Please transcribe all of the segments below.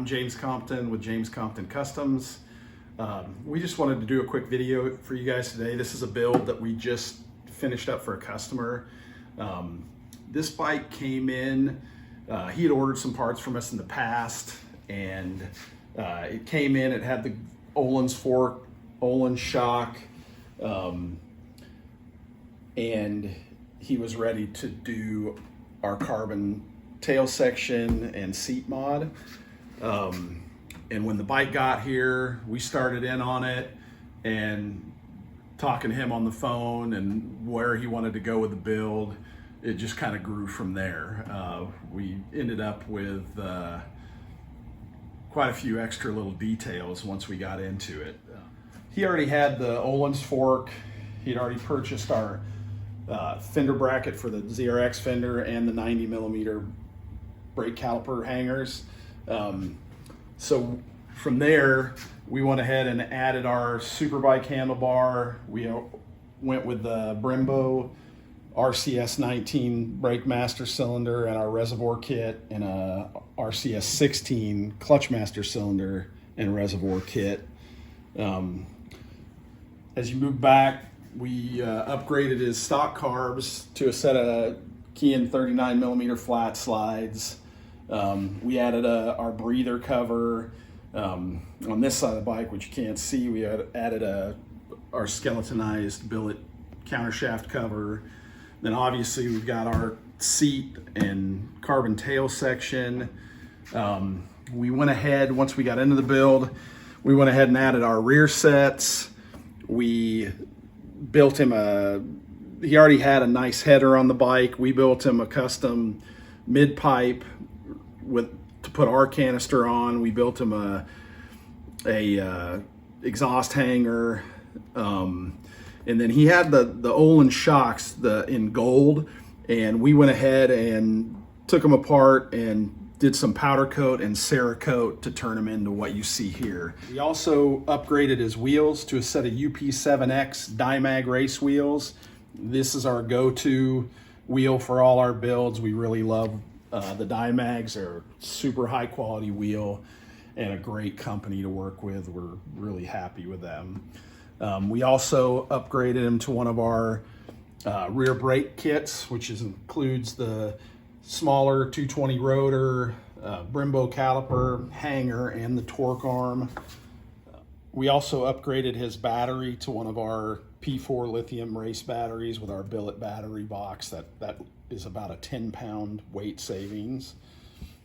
I'm James Compton with James Compton Customs. We just wanted to do a quick video for you guys today. This is a build that we just finished up for a customer. This bike came in, he had ordered some parts from us in the past, and it came in, it had the Öhlins fork, Öhlins shock, and he was ready to do our carbon tail section and seat mod. And when the bike got here, we started in on it and talking to him on the phone and where he wanted to go with the build. It just kind of grew from there. We ended up with quite a few extra little details once we got into it. He already had the Öhlins fork. He'd already purchased our fender bracket for the ZRX fender and the 90mm brake caliper hangers. So from there, we went ahead and added our Superbike handlebar. We went with the Brembo RCS 19 brake master cylinder and our reservoir kit, and a RCS 16 clutch master cylinder and reservoir kit. As you move back, we upgraded his stock carbs to a set of Kean 39mm flat slides. We added our breather cover. On this side of the bike, which you can't see, we added our skeletonized billet countershaft cover. Then obviously we've got our seat and carbon tail section. We went ahead, once we got into the build, we went ahead and added our rear sets. We built him he already had a nice header on the bike. We built him a custom mid pipe to put our canister on. We built him a exhaust hanger, and then he had the Öhlins shocks in gold, and we went ahead and took them apart and did some powder coat and Cerakote to turn them into what you see here. We also upgraded his wheels to a set of UP7X Dimag race wheels. This is our go-to wheel for all our builds. We really love the Dimags. Are super high quality wheel and a great company to work with. We're really happy with them. We also upgraded him to one of our rear brake kits, which includes the smaller 220 rotor, Brembo caliper, hanger, and the torque arm. We also upgraded his battery to one of our P4 lithium race batteries with our billet battery box. That is about a 10-pound weight savings.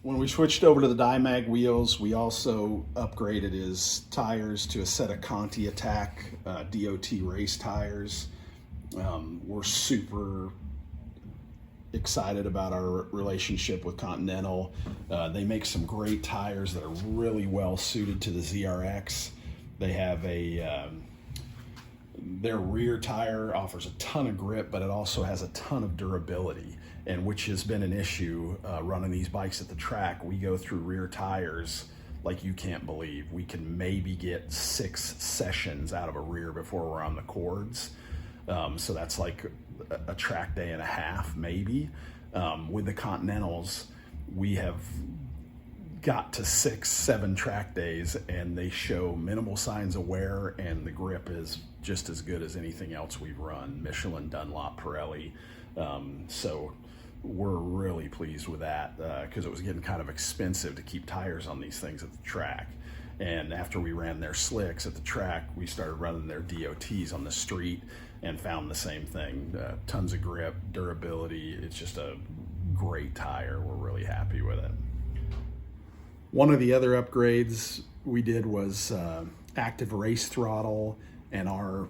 When we switched over to the Dimag wheels, we also upgraded his tires to a set of Conti Attack DOT race tires. We're super excited about our relationship with Continental. They make some great tires that are really well suited to the ZRX. They have their rear tire offers a ton of grip, but it also has a ton of durability, and which has been an issue running these bikes at the track. We go through rear tires like you can't believe. We can maybe get 6 sessions out of a rear before we're on the cords. So that's like a track day and a half, maybe. With the Continentals, we have got to 6-7 track days, and they show minimal signs of wear, and the grip is just as good as anything else we've run, Michelin, Dunlop, Pirelli. So we're really pleased with that because it was getting kind of expensive to keep tires on these things at the track. And after we ran their slicks at the track, we started running their DOTs on the street and found the same thing. Tons of grip, durability. It's just a great tire. We're really happy with it. One of the other upgrades we did was active race throttle and our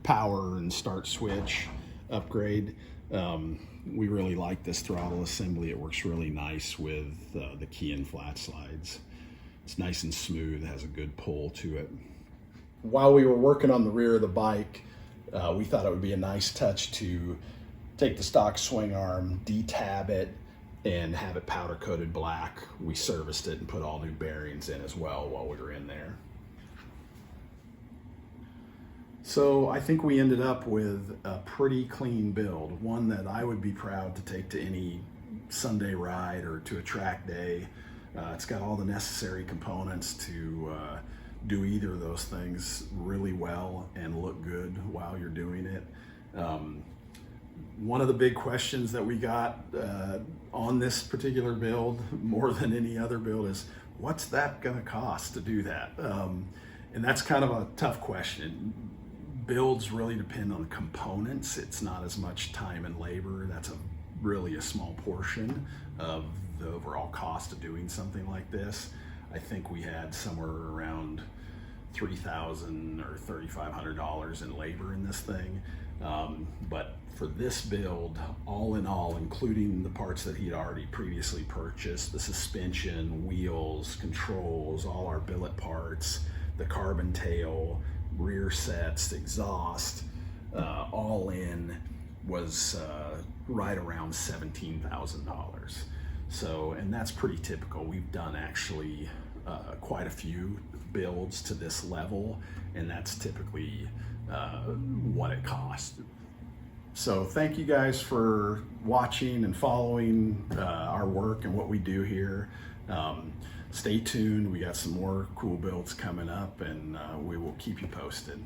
power and start switch upgrade. We really like this throttle assembly. It works really nice with the Kean flat slides. It's nice and smooth, has a good pull to it. While we were working on the rear of the bike, we thought it would be a nice touch to take the stock swing arm, detab it, and have it powder coated black. We serviced it and put all new bearings in as well while we were in there. So I think we ended up with a pretty clean build, one that I would be proud to take to any Sunday ride or to a track day. It's got all the necessary components to do either of those things really well and look good while you're doing it. One of the big questions that we got on this particular build, more than any other build, is what's that going to cost to do that? And that's kind of a tough question. Builds really depend on components. It's not as much time and labor. That's really a small portion of the overall cost of doing something like this. I think we had somewhere around $3,000 or $3,500 in labor in this thing. But for this build, all in all, including the parts that he'd already previously purchased, the suspension, wheels, controls, all our billet parts, the carbon tail, rear sets, exhaust, all in was right around $17,000. So, and that's pretty typical. We've done actually quite a few builds to this level, and that's typically what it costs. So thank you guys for watching and following our work and what we do here. Stay tuned. We got some more cool builds coming up, and we will keep you posted.